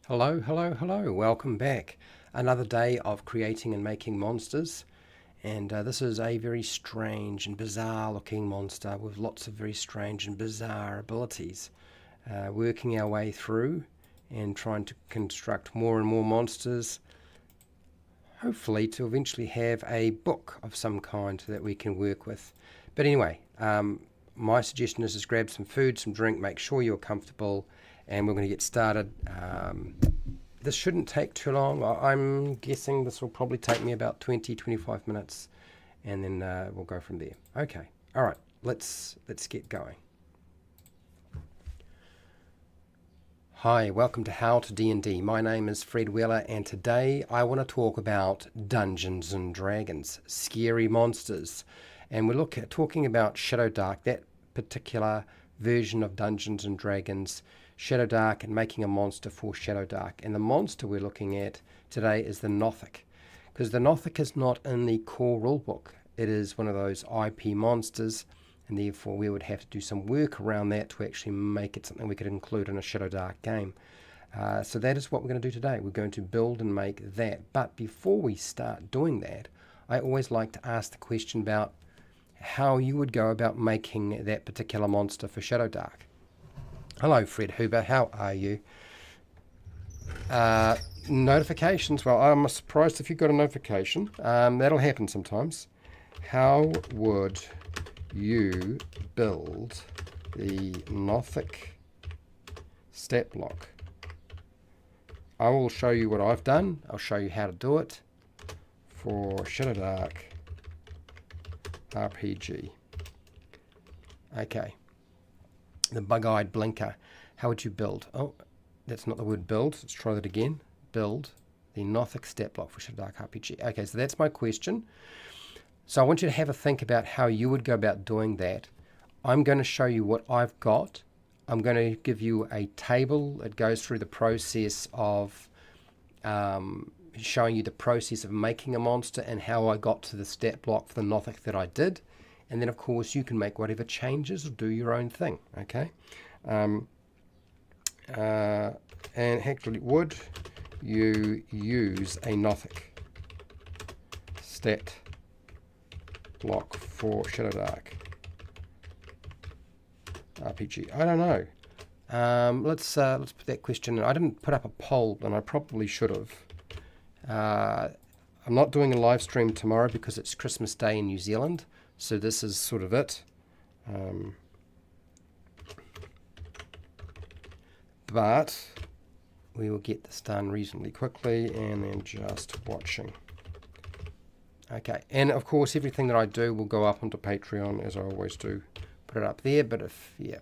Hello, hello, hello. Welcome back. Another day of creating and making monsters. And this is a very strange and bizarre looking monster with lots of very strange and bizarre abilities. Working our way through and trying to construct more and more monsters. Hopefully to eventually have a book of some kind that we can work with. But anyway, my suggestion is just grab some food, some drink, make sure you're comfortable, and we're going to get started. This shouldn't take too long. I'm guessing this will probably take me about 20-25 minutes, and then we'll go from there. Okay, all right, let's get going. Hi, welcome to How to D&D. My name is Fred Wheeler, and today I want to talk about Dungeons and Dragons, scary monsters. And we're talking about Shadowdark, that particular version of Dungeons and Dragons, Shadowdark, and making a monster for Shadowdark. And the monster we're looking at today is the Nothic, because the Nothic is not in the core rulebook. It is one of those IP monsters, and therefore we would have to do some work around that to actually make it something we could include in a Shadowdark game. So that is what we're going to do today. We're going to build and make that. But before we start doing that, I always like to ask the question about how you would go about making that particular monster for Shadowdark. Hello, Fred Huber. How are you? Notifications. Well, I'm surprised if you got a notification. That'll happen sometimes. How would you build the Nothic stat block? I will show you what I've done. I'll show you how to do it for Shadowdark RPG. Okay. The bug-eyed blinker. How would you build? Oh, that's not the word build. Let's try that again. Build the Nothic stat block for Shadowdark RPG. Okay, so that's my question. So I want you to have a think about how you would go about doing that. I'm going to show you what I've got. I'm going to give you a table that goes through the process of showing you the process of making a monster and how I got to the stat block for the Nothic that I did. And then, of course, you can make whatever changes or do your own thing, okay? And actually, would you use a Nothic stat block for Shadowdark RPG? I don't know. Let's put that question in. I didn't put up a poll, and I probably should have. I'm not doing a live stream tomorrow because it's Christmas Day in New Zealand. So this is sort of it. But we will get this done reasonably quickly and then just watching. Okay, and of course everything that I do will go up onto Patreon as I always do. Put it up there, but the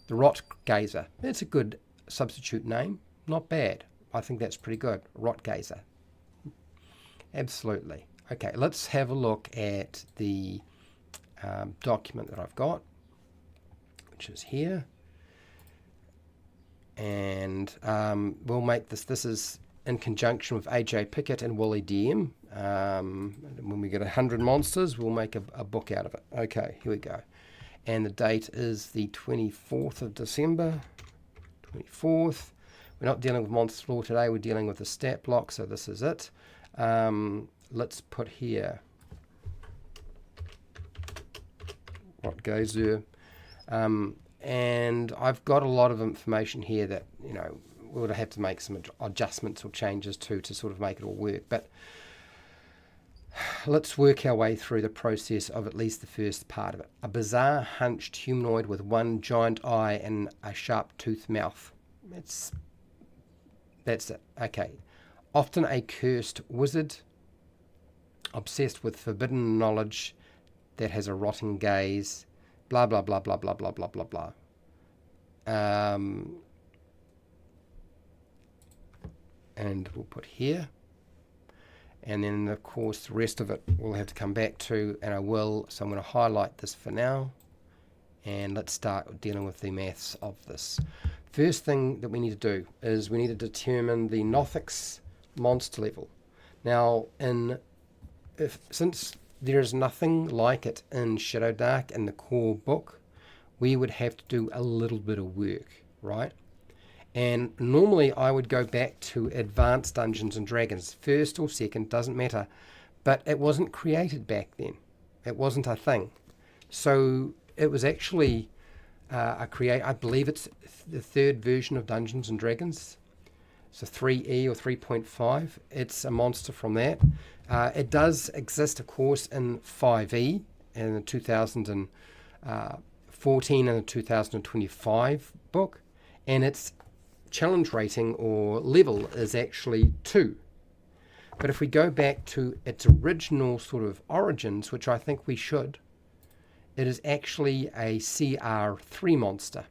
Rot Gazer, that's a good substitute name. Not bad. I think that's pretty good. Rot Gazer. Absolutely. Okay, let's have a look at the document that I've got, which is here. And we'll make this. This is in conjunction with AJ Pickett and Wooly DM. When we get 100 monsters, we'll make a book out of it. Okay, here we go. And the date is the 24th of December. 24th. We're not dealing with monster lore today. We're dealing with the stat block, so this is it. Let's put here what goes there. And I've got a lot of information here that, you know, we'll have to make some adjustments or changes to sort of make it all work. But let's work our way through the process of at least the first part of it. A bizarre hunched humanoid with one giant eye and a sharp toothed mouth. That's it. Okay. Often a cursed wizard, obsessed with forbidden knowledge that has a rotting gaze, blah, blah, blah, blah, blah, blah, blah, blah, blah. And we'll put here. And then, of course, the rest of it we'll have to come back to, and I will. So I'm going to highlight this for now. And let's start dealing with the maths of this. First thing that we need to do is we need to determine the Nothic's monster level. Now, since there is nothing like it in Shadowdark in the core book, we would have to do a little bit of work, right? And normally I would go back to Advanced Dungeons and Dragons, first or second, doesn't matter. But it wasn't created back then. It wasn't a thing. So it was actually I believe it's the third version of Dungeons and Dragons. It's a 3E or 3.5. It's a monster from that. It does exist, of course, in 5E in the 2014 and the 2025 book. And its challenge rating or level is actually 2. But if we go back to its original sort of origins, which I think we should, it is actually a CR3 monster.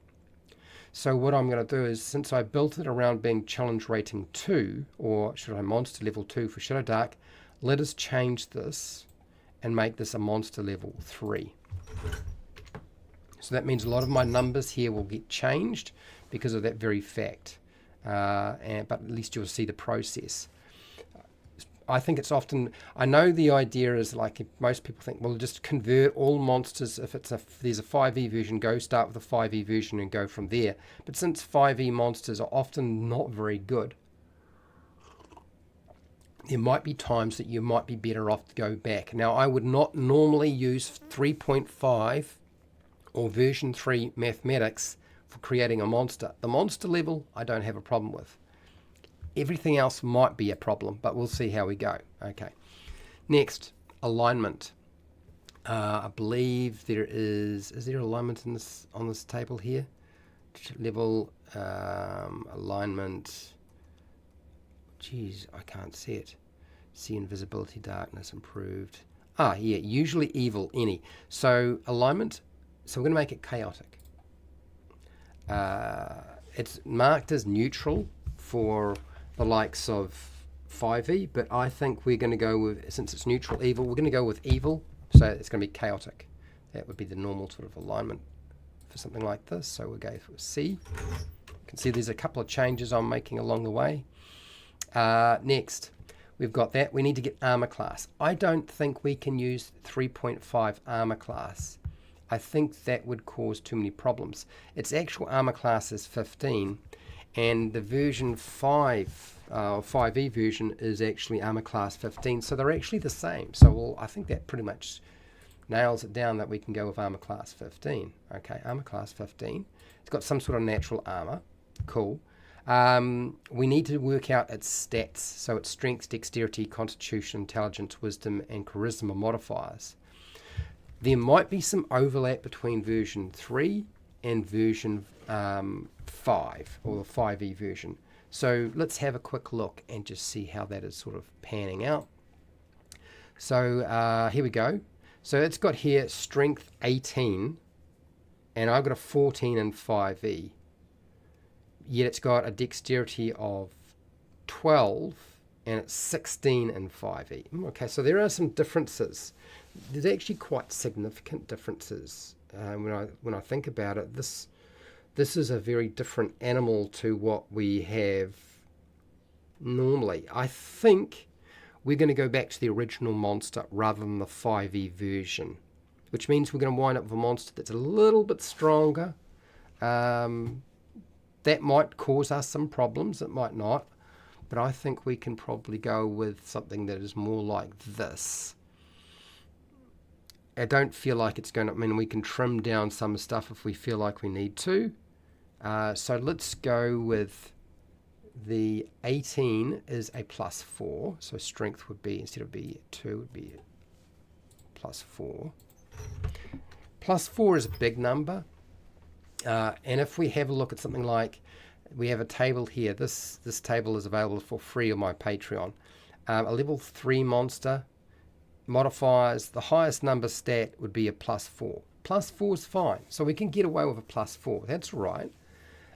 So what I'm going to do is, since I built it around being challenge rating 2, or should I monster level 2 for Shadowdark, let us change this and make this a monster level 3. So that means a lot of my numbers here will get changed because of that very fact. But at least you'll see the process. I think it's often, I know the idea is like most people think, well, just convert all monsters. If there's a 5e version, go start with a 5e version and go from there. But since 5e monsters are often not very good, there might be times that you might be better off to go back. Now, I would not normally use 3.5 or version 3 mathematics for creating a monster. The monster level, I don't have a problem with. Everything else might be a problem, but we'll see how we go. Okay. Next, alignment. I believe there is there alignment in this on this table here? Level, alignment. Geez, I can't see it. See invisibility, darkness, improved. Yeah, usually evil, any. So alignment, so we're going to make it chaotic. It's marked as neutral for the likes of 5e, but I think we're going to go with, since it's neutral evil, we're going to go with evil, so it's going to be chaotic. That would be the normal sort of alignment for something like this. So we'll go for C. You can see there's a couple of changes I'm making along the way. Next, we've got that. We need to get armor class. I don't think we can use 3.5 armor class. I think that would cause too many problems. Its actual armor class is 15, and the version 5, 5e version is actually armor class 15, so they're actually the same. So I think that pretty much nails it down that we can go with armor class 15. Okay, armor class 15. It's got some sort of natural armor. Cool. We need to work out its stats, so its strength, dexterity, constitution, intelligence, wisdom, and charisma modifiers. There might be some overlap between version 3 and version 5, or the 5e version. So let's have a quick look and just see how that is sort of panning out. So here we go. So it's got here strength 18, and I've got a 14 in 5e. Yet it's got a dexterity of 12, and it's 16 in 5e. Okay, so there are some differences. There's actually quite significant differences when I think about it. This is a very different animal to what we have normally. I think we're going to go back to the original monster rather than the 5e version, which means we're going to wind up with a monster that's a little bit stronger. That might cause us some problems, it might not, but I think we can probably go with something that is more like this. I don't feel like it's going to, I mean, we can trim down some stuff if we feel like we need to. So let's go with the 18 is a +4. So strength would be, instead of be 2, would be +4. +4 is a big number. And if we have a look at something like, we have a table here. This table is available for free on my Patreon. A level 3 monster modifiers, the highest number stat would be a +4. +4 is fine, so we can get away with a +4. That's right.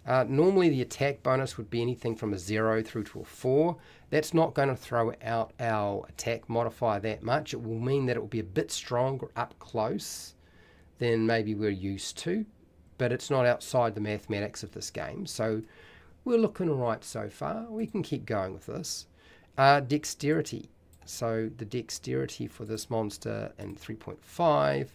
Normally the attack bonus would be anything from a 0 through to a 4. That's not going to throw out our attack modifier that much. It will mean that it will be a bit stronger up close than maybe we're used to, but it's not outside the mathematics of this game, so we're looking all right so far. We can keep going with this. Dexterity. So the dexterity for this monster in 3.5,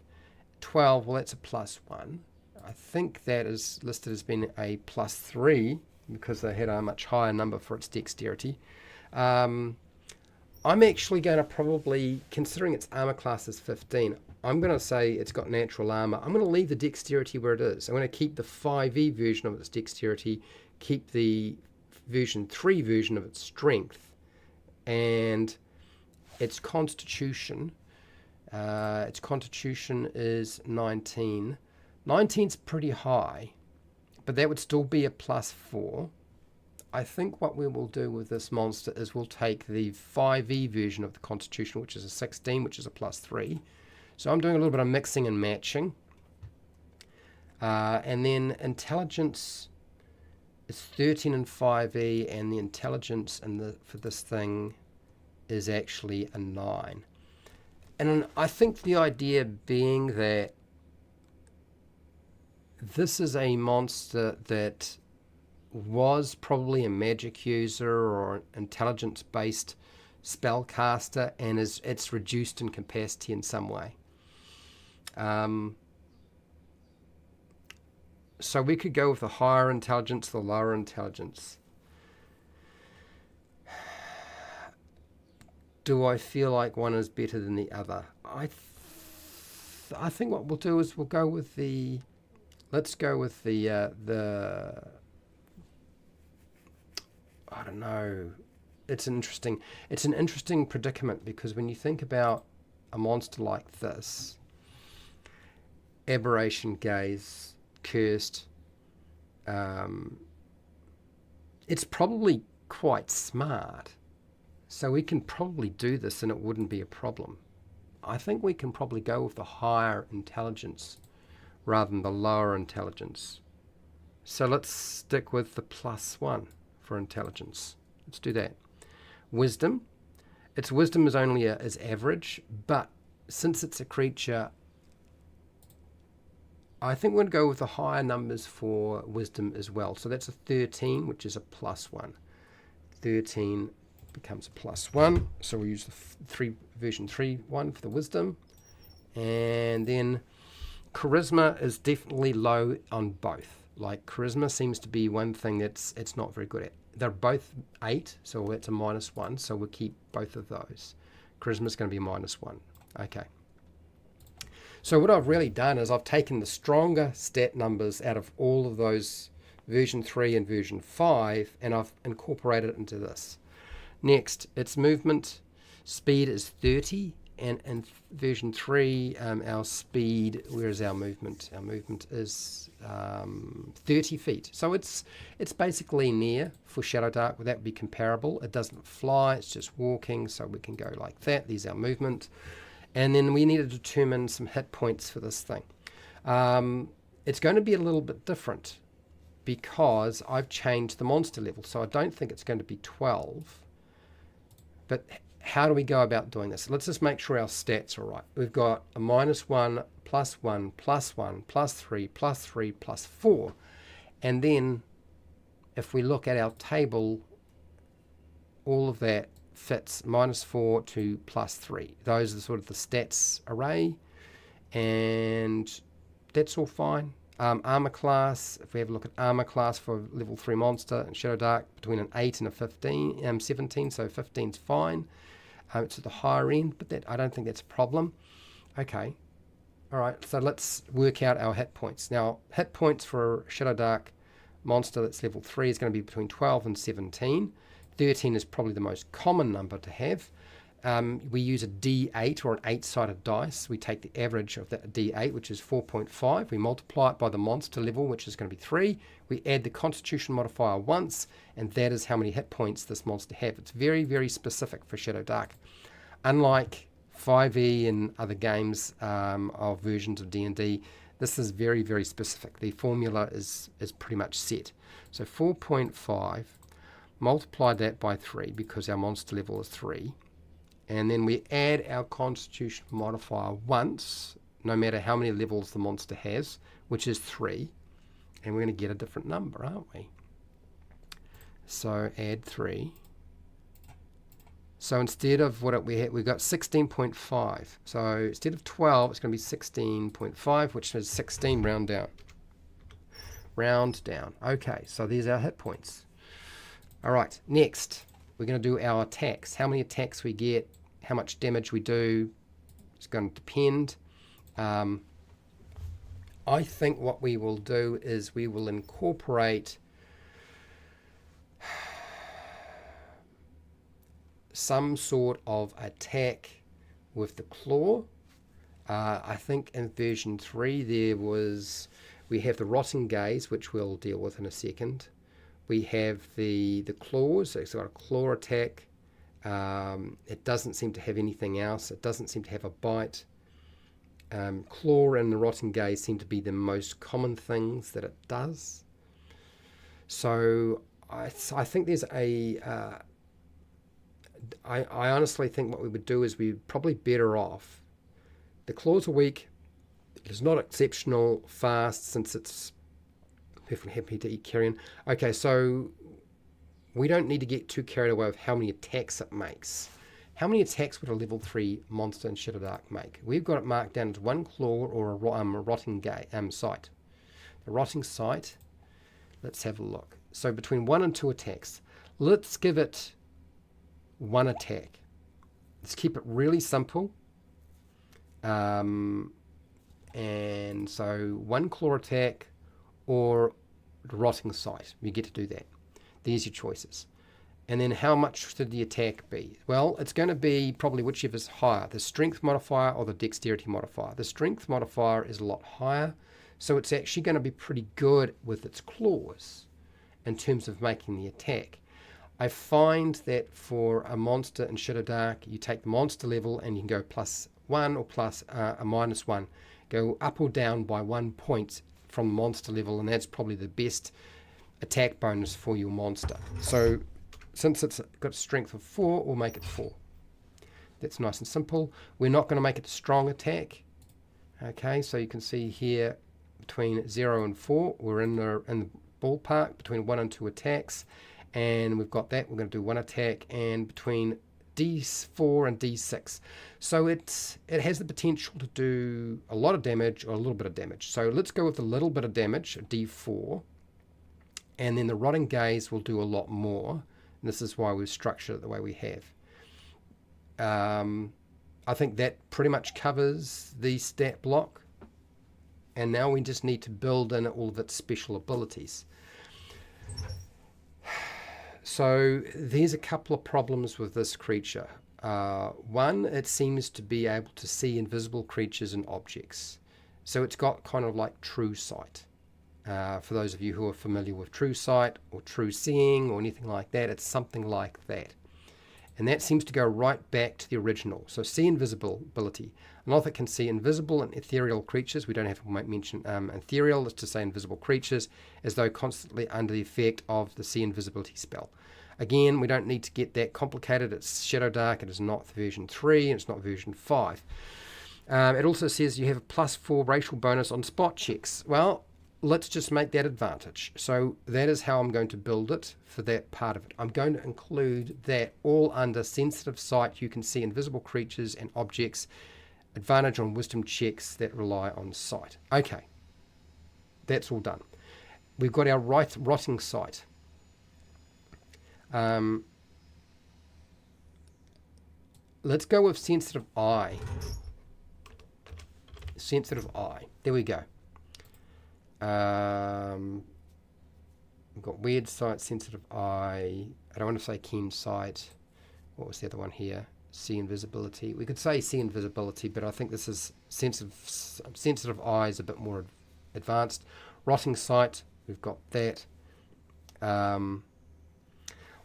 12, well, that's a +1. I think that is listed as being a +3 because they had a much higher number for its dexterity. I'm actually going to probably, considering its armor class is 15, I'm going to say it's got natural armor. I'm going to leave the dexterity where it is. I'm going to keep the 5e version of its dexterity, keep the version 3 version of its strength, and its constitution. Its constitution is 19. 19's pretty high, but that would still be a +4. I think what we will do with this monster is we'll take the 5e version of the constitution, which is a 16, which is a +3. So I'm doing a little bit of mixing and matching. And then intelligence is 13 and 5e, and the intelligence for this thing is actually a 9. And I think the idea being that this is a monster that was probably a magic user or an intelligence-based spellcaster, and it's reduced in capacity in some way. So we could go with the higher intelligence, the lower intelligence. Do I feel like one is better than the other? I think what we'll do is we'll go with the... Let's go with the I don't know. It's an interesting predicament, because when you think about a monster like this, aberration, gaze, cursed, it's probably quite smart. So we can probably do this and it wouldn't be a problem. I think we can probably go with the higher intelligence rather than the lower intelligence. So let's stick with the +1 for intelligence. Let's do that. Wisdom. Its wisdom is only is average, but since it's a creature, I think we're going to go with the higher numbers for wisdom as well. So that's a 13, which is a +1. 13 becomes a +1. So we'll use the version 3 one for the wisdom. And then charisma is definitely low on both. Like, charisma seems to be one thing it's not very good at. They're both 8, so that's a -1. So we'll keep both of those. Charisma is going to be a -1. Okay. So what I've really done is I've taken the stronger stat numbers out of all of those version 3 and version 5, and I've incorporated it into this. Next, its movement speed is 30, and in version 3, our speed, where is our movement? Our movement is 30 feet. So it's basically near for Shadowdark. That would be comparable. It doesn't fly, it's just walking, so we can go like that. There's our movement. And then we need to determine some hit points for this thing. It's going to be a little bit different because I've changed the monster level. So I don't think it's going to be 12. But how do we go about doing this? Let's just make sure our stats are right. We've got a -1, +1, +1, +3, +3, +4. And then if we look at our table, all of that fits -4 to +3. Those are sort of the stats array, and that's all fine. Armor class, if we have a look at armor class for level 3 monster in Shadowdark, between an 8 and a 17, so 15's fine. It's at the higher end, but I don't think that's a problem. Okay, all right, so let's work out our hit points. Now, hit points for Shadowdark monster that's level 3 is going to be between 12 and 17. 13 is probably the most common number to have. We use a D8 or an 8-sided dice. We take the average of that D8, which is 4.5. We multiply it by the monster level, which is going to be 3. We add the constitution modifier once, and that is how many hit points this monster has. It's very, very specific for Shadowdark. Unlike 5e and other games of versions of D&D, this is very, very specific. The formula is pretty much set. So 4.5, multiply that by 3 because our monster level is 3. And then we add our constitution modifier once, no matter how many levels the monster has, which is 3. And we're going to get a different number, aren't we? So add 3. So instead of what we had, we've got 16.5. So instead of 12, it's going to be 16.5, which is 16 round down. round, down. Okay, so there's our hit points. All right, next, we're going to do our attacks. How many attacks we get, how much damage we do, it's going to depend. I think what we will do is we will incorporate some sort of attack with the claw. I think in version 3 we have the rotting gaze, which we'll deal with in a second. We have the claws, so it's got a claw attack. It doesn't seem to have anything else. It doesn't seem to have a bite. Claw and the rotting gaze seem to be the most common things that it does. So I think there's I honestly think what we would do is we're probably better off. The claws are weak. It's not exceptional fast since it's perfectly happy to eat carrion. Okay, so we don't need to get too carried away with how many attacks it makes. How many attacks would a level 3 monster in Shadowdark make? We've got it marked down as 1 claw or a rotting sight. The rotting sight, let's have a look. So between 1 and 2 attacks. Let's give it 1 attack. Let's keep it really simple. And so 1 claw attack or rotting sight. You get to do that. There's your choices. And then how much should the attack be? Well, it's going to be probably whichever's higher, the strength modifier or the dexterity modifier. The strength modifier is a lot higher, so it's actually going to be pretty good with its claws in terms of making the attack. I find that for a monster in Shadowdark, you take the monster level and you can go +1 or plus a -1. Go up or down by 1 point from the monster level, and that's probably the best attack bonus for your monster. So since it's got a strength of 4, we'll make it 4. That's nice and simple. We're not going to make it a strong attack. Okay, so you can see here between 0 and 4, we're in the ballpark between 1 and 2 attacks. And we've got that. We're going to do 1 attack, and between D4 and D6. So it has the potential to do a lot of damage or a little bit of damage. So let's go with a little bit of damage, D4. And then the rotting gaze will do a lot more. And this is why we've structured it the way we have. I think that pretty much covers the stat block. And now we just need to build in all of its special abilities. So there's a couple of problems with this creature. One, it seems to be able to see invisible creatures and objects. So it's got kind of like true sight. For those of you who are familiar with true sight or true seeing or anything like that, it's something like that. And that seems to go right back to the original. So see invisibility. Nothic can see invisible and ethereal creatures. We don't have to mention ethereal, is to say invisible creatures, as though constantly under the effect of the see invisibility spell. Again, we don't need to get that complicated. It's Shadowdark. It is not version 3, and it's not version 5. It also says you have a +4 racial bonus on spot checks. Well, let's just make that advantage. So that is how I'm going to build it for that part of it. I'm going to include that all under sensitive sight. You can see invisible creatures and objects. Advantage on wisdom checks that rely on sight. Okay, that's all done. We've got our rotting sight. Let's go with sensitive eye. Sensitive eye. There we go. We've got weird sight, sensitive eye. I don't want to say keen sight. What was the other one here? See invisibility. We could say see invisibility, but I think this is sensitive eye is a bit more advanced. Rotting sight. We've got that.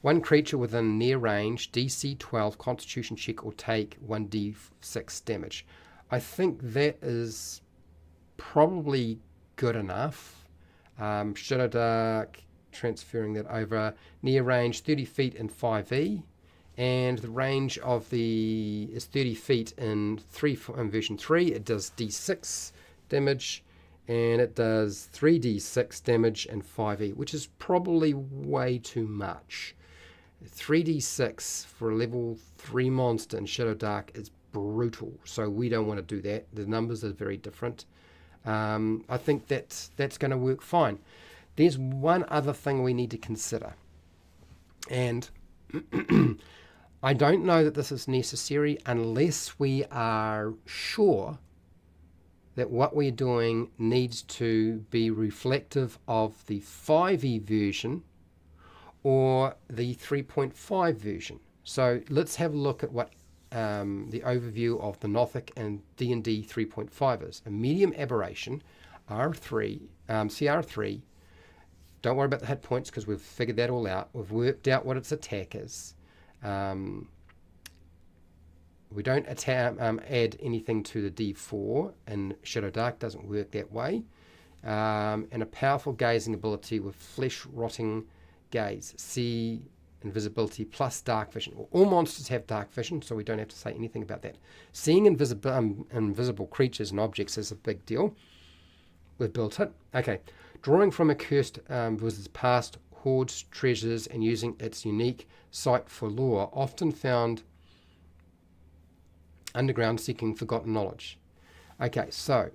One creature within near range, DC 12 Constitution check or take 1d6 damage. I think that is probably good enough. Shadowdark, transferring that over. Near range 30 feet in 5e, and the range of the is 30 feet in version 3. It does d6 damage, and it does 3d6 damage in 5e, which is probably way too much. 3d6 for a level 3 monster in Shadowdark is brutal, so we don't want to do that. The numbers are very different. I think that's going to work fine. There's one other thing we need to consider, and I don't know that this is necessary unless we are sure that what we're doing needs to be reflective of the 5e version or the 3.5 version. So let's have a look at what the overview of the Nothic and D&D 3.5 is. A medium aberration, R3, CR3. Don't worry about the hit points because we've figured that all out. We've worked out what its attack is. We don't add anything to the D4, and Shadowdark doesn't work that way. And a powerful gazing ability with flesh-rotting gaze. See invisibility plus dark vision. Well, all monsters have dark vision, so we don't have to say anything about that. Seeing invisible creatures and objects is a big deal. We've built it. Okay. Drawing from a cursed wizard's past, hoards treasures, and using its unique sight for lore, often found underground seeking forgotten knowledge. Okay, so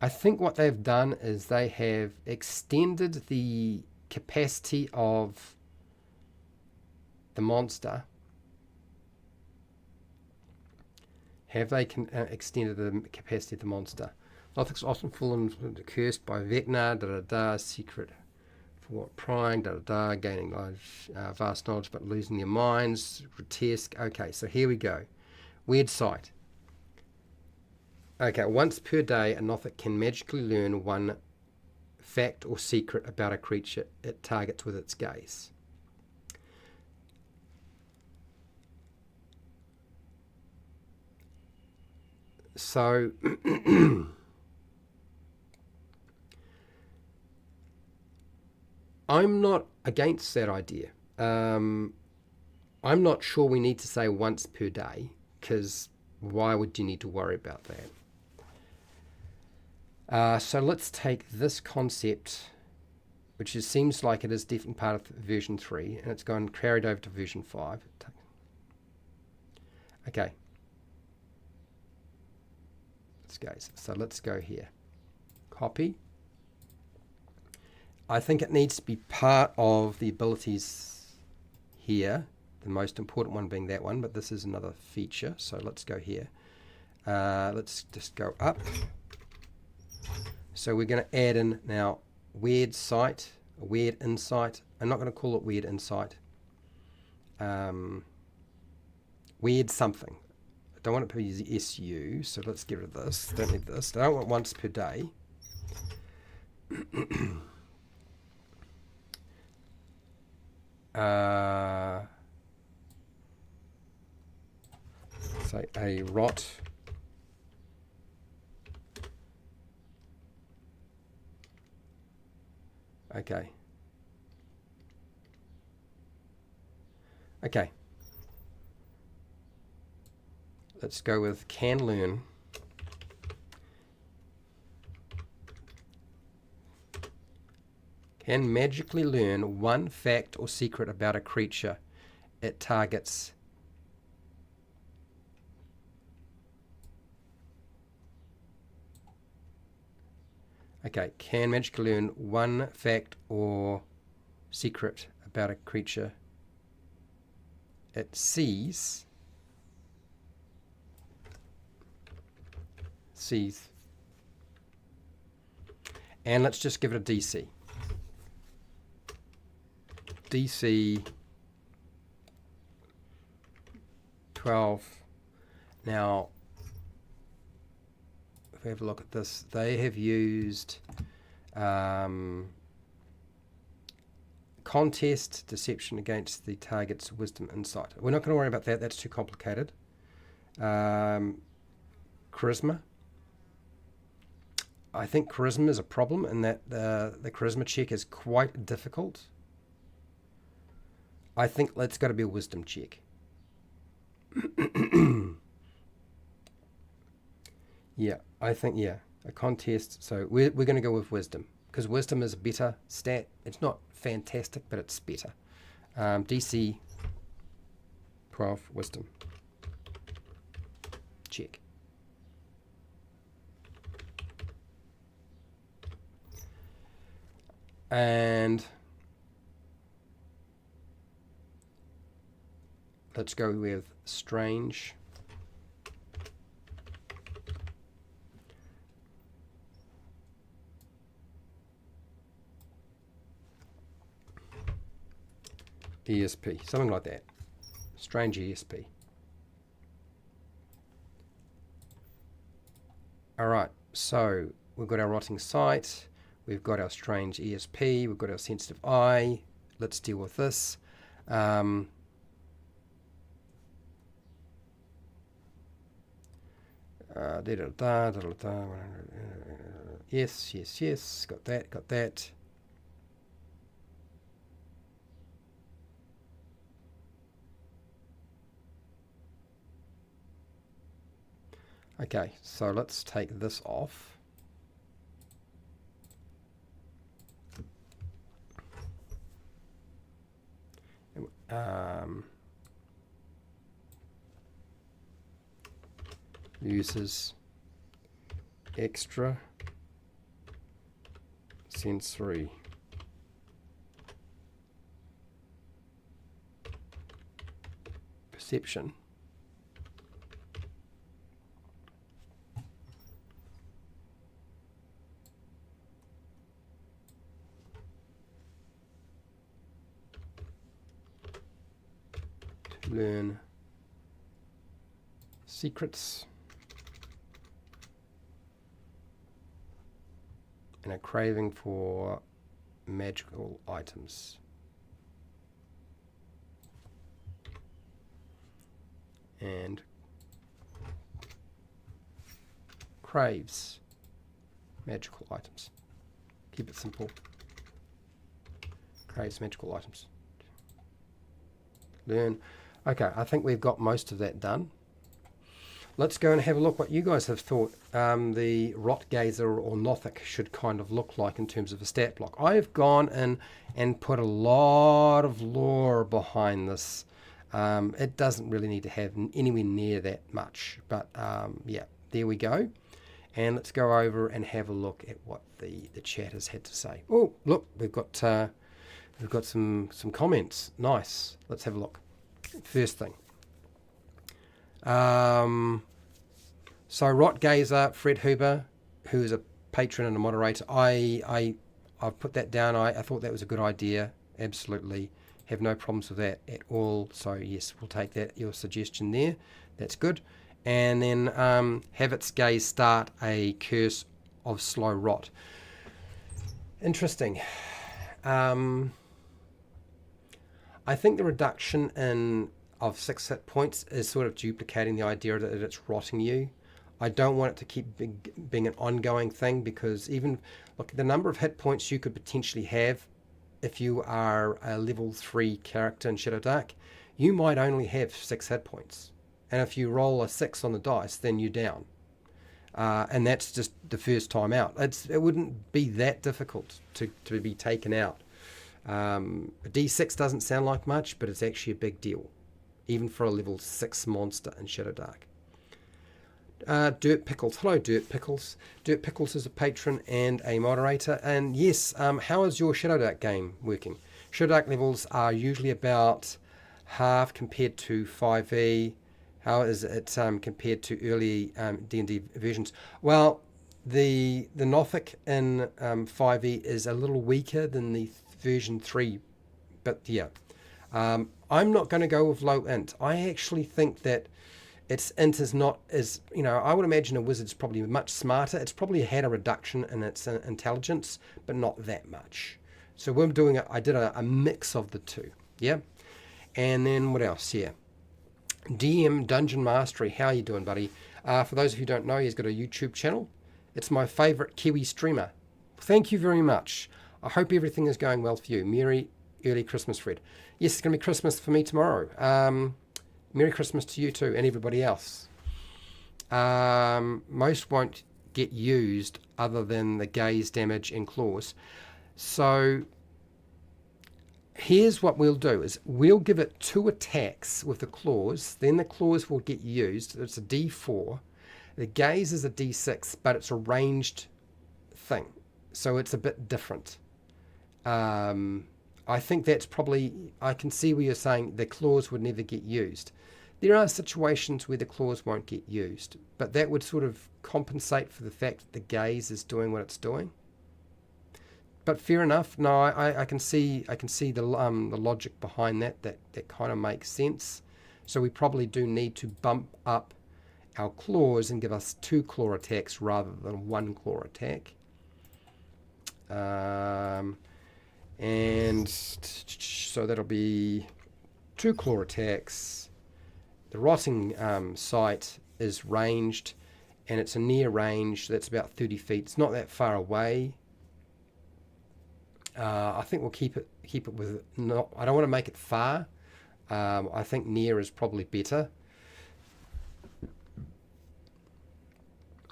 I think what they've done is they have extended the capacity of the monster. Have they extended the capacity of the monster? Nothic's often fallen cursed by Vecna, secret for what prying, gaining knowledge, vast knowledge but losing their minds, grotesque. Okay, so here we go. Weird sight. Okay, once per day, a Nothic can magically learn one fact or secret about a creature it targets with its gaze. So I'm not against that idea. I'm not sure we need to say once per day, because why would you need to worry about that? So let's take this concept, which seems like it is definitely part of version 3, and it's gone carried over to version 5. Okay. So let's go here. Copy. I think it needs to be part of the abilities here, the most important one being that one, but this is another feature, so let's go here. Let's just go up. So we're going to add in now weird sight, weird insight. I'm not going to call it weird insight. Weird something. I don't want it to be SU, so let's get rid of this. Don't need this. I don't want once per day. Say a rot. Okay. Okay. Let's go with can learn. Can magically learn one fact or secret about a creature it targets. Okay, can magically learn one fact or secret about a creature it sees. And let's just give it a DC. DC 12. Now, if we have a look at this, they have used contest, deception against the target's wisdom, insight. We're not going to worry about that. That's too complicated. Charisma. I think charisma is a problem in that the charisma check is quite difficult. I think it's got to be a wisdom check. Yeah, I think, yeah, a contest. So we're going to go with wisdom, because wisdom is a better stat. It's not fantastic, but it's better. DC 12, wisdom. Check. And let's go with strange. ESP, something like that. Strange ESP. Alright, so we've got our rotting sight, we've got our strange ESP, we've got our sensitive eye. Let's deal with this. Yes, yes, yes, got that, got that. Okay, so let's take this off. Uses extra sensory perception. To learn secrets and a craving for magical items. And craves magical items. Keep it simple. Craves magical items. Learn. Okay, I think we've got most of that done. Let's go and have a look what you guys have thought the Rot Gazer or Nothic should kind of look like in terms of a stat block. I've gone in and put a lot of lore behind this. It doesn't really need to have anywhere near that much, but yeah, there we go. And let's go over and have a look at what the chat has had to say. Oh, look, we've got some comments. Nice. Let's have a look. First thing. So Rot Gazer, Fred Huber, who is a patron and a moderator, I've put that down. I thought that was a good idea. Absolutely. Have no problems with that at all. So yes, we'll take that, your suggestion there. That's good. And then have its gaze start a curse of slow rot. Interesting. I think the reduction of 6 hit points is sort of duplicating the idea that it's rotting you. I don't want it to keep being an ongoing thing, because even look, the number of hit points you could potentially have if you are a level 3 character in Shadowdark, you might only have 6 hit points. And if you roll a 6 on the dice, then you're down. And that's just the first time out. It wouldn't be that difficult to be taken out. A D6 doesn't sound like much, but it's actually a big deal, even for a level 6 monster in Shadowdark. Dirt Pickles. Hello, Dirt Pickles. Dirt Pickles is a patron and a moderator. And yes, how is your Shadowdark game working? Shadowdark levels are usually about half compared to 5e. How is it compared to early D&D versions? Well, the Nothic in 5e is a little weaker than the version 3, but yeah. I'm not going to go with low int. I actually think that its int is not as, I would imagine a wizard's probably much smarter. It's probably had a reduction in its intelligence, but not that much. So we're doing I did a mix of the two, yeah. And then what else? Yeah, DM Dungeon Mastery. How are you doing, buddy? For those of you who don't know, he's got a YouTube channel. It's my favorite Kiwi streamer. Thank you very much. I hope everything is going well for you. Merry early Christmas, Fred. Yes, it's going to be Christmas for me tomorrow. Merry Christmas to you too, and everybody else. Most won't get used other than the gaze, damage, and claws. So here's what we'll do, is we'll give it 2 attacks with the claws, then the claws will get used. It's a D4. The gaze is a D6, but it's a ranged thing, so it's a bit different. I think that's probably, I can see where you're saying the claws would never get used. There are situations where the claws won't get used, but that would sort of compensate for the fact that the gaze is doing what it's doing. But fair enough. No, I can see the logic behind that. That kind of makes sense. So we probably do need to bump up our claws and give us 2 claw attacks rather than 1 claw attack. And so that'll be 2 claw attacks. The rotting site is ranged, and it's a near range. That's about 30 feet. It's not that far away. I think we'll keep it with not. I don't want to make it far. I think near is probably better.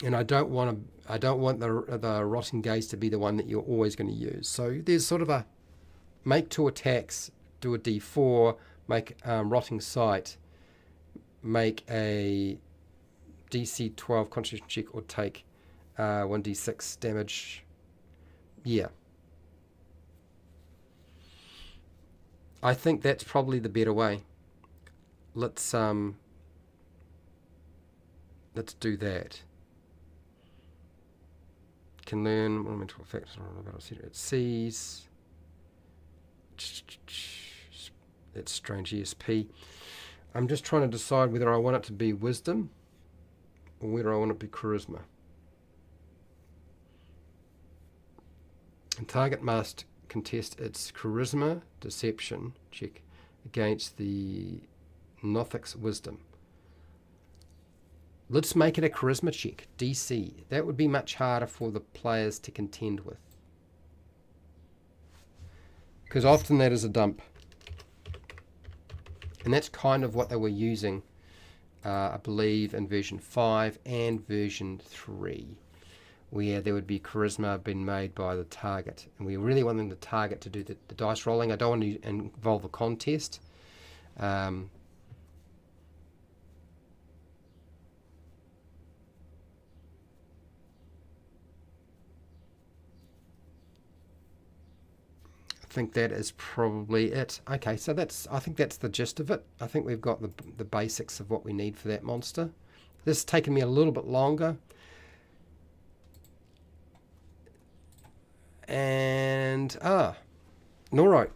And I don't want the rotting gaze to be the one that you're always going to use. So there's sort of a make 2 attacks, do a D4, make rotting sight, make a DC 12 Constitution check, or take 1d6 damage. Yeah. I think that's probably the better way. Let's do that. Can learn ornamental effects. It sees. That's strange ESP. I'm just trying to decide whether I want it to be wisdom or whether I want it to be charisma. And target must contest its charisma deception check against the Nothic's wisdom. Let's make it a charisma check, DC. That would be much harder for the players to contend with, because often that is a dump. And that's kind of what they were using, I believe, in version 5 and version 3, where there would be charisma being made by the target. And we really want the target to do the dice rolling. I don't want to involve a contest. I think that is probably it. Okay, so I think that's the gist of it. I think we've got the basics of what we need for that monster. This has taken me a little bit longer. And Norok.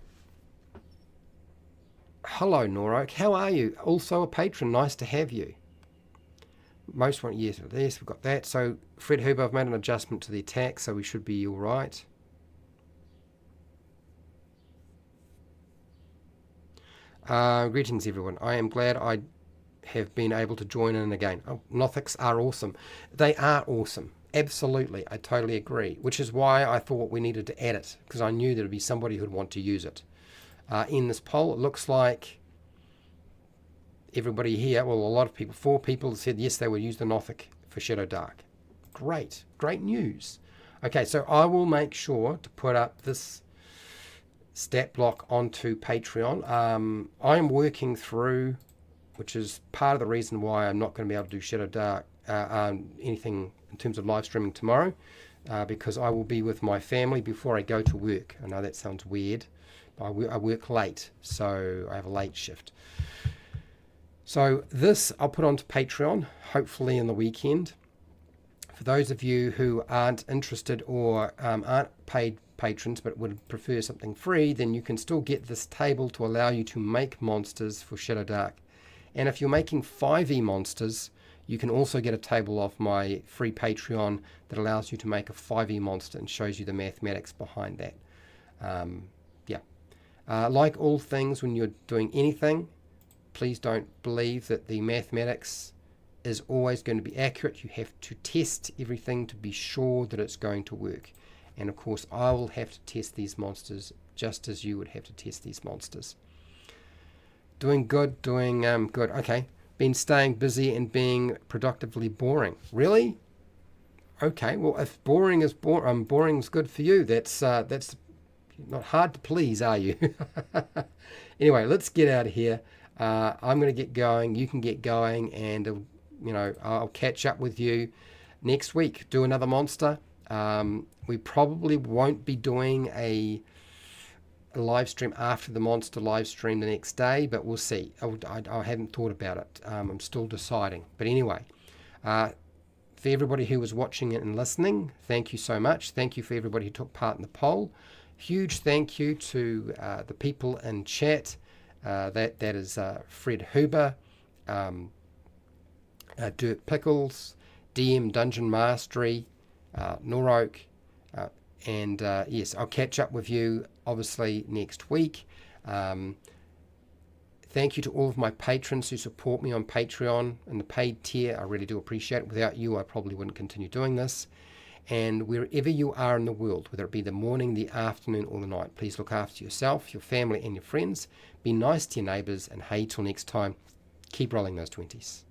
Hello, Norok. How are you? Also a patron. Nice to have you. Most want yes, we've got that. So Fred Huber, I've made an adjustment to the attack, so we should be all right. Greetings, everyone. I am glad I have been able to join in again. Oh, Nothics are awesome. They are awesome. Absolutely. I totally agree. Which is why I thought we needed to add it, because I knew there would be somebody who'd want to use it. In this poll, it looks like everybody here, well, a lot of people, 4 people said yes, they would use the Nothic for Shadowdark. Great. Great news. Okay, so I will make sure to put up this stat block onto Patreon. I am working through, which is part of the reason why I'm not going to be able to do Shadowdark, anything in terms of live streaming tomorrow, because I will be with my family before I go to work. I know that sounds weird, but I work late, so I have a late shift. So this I'll put onto Patreon, hopefully in the weekend. For those of you who aren't interested or aren't paid patrons but would prefer something free, then you can still get this table to allow you to make monsters for Shadowdark. And if you're making 5e monsters, you can also get a table off my free Patreon that allows you to make a 5e monster and shows you the mathematics behind that. Like all things, when you're doing anything, please don't believe that the mathematics is always going to be accurate. You have to test everything to be sure that it's going to work. And of course, I will have to test these monsters just as you would have to test these monsters. Doing good, doing good. Okay, been staying busy and being productively boring. Really? Okay, well, if boring is boring's good for you, that's not hard to please, are you? Anyway, let's get out of here. I'm going to get going. You can get going, and I'll catch up with you next week. Do another monster. We probably won't be doing a a live stream after the monster live stream the next day, but we'll see. I haven't thought about it. I'm still deciding. But anyway, for everybody who was watching it and listening, thank you so much. Thank you for everybody who took part in the poll. Huge thank you to the people in chat. That is Fred Huber, Dirt Pickles, DM Dungeon Mastery, Noroak, and yes, I'll catch up with you obviously next week. Thank you to all of my patrons who support me on Patreon and the paid tier. I really do appreciate it. Without you, I probably wouldn't continue doing this. And wherever you are in the world, whether it be the morning, the afternoon, or the night, please look after yourself, your family, and your friends. Be nice to your neighbours, and hey, till next time, keep rolling those 20s.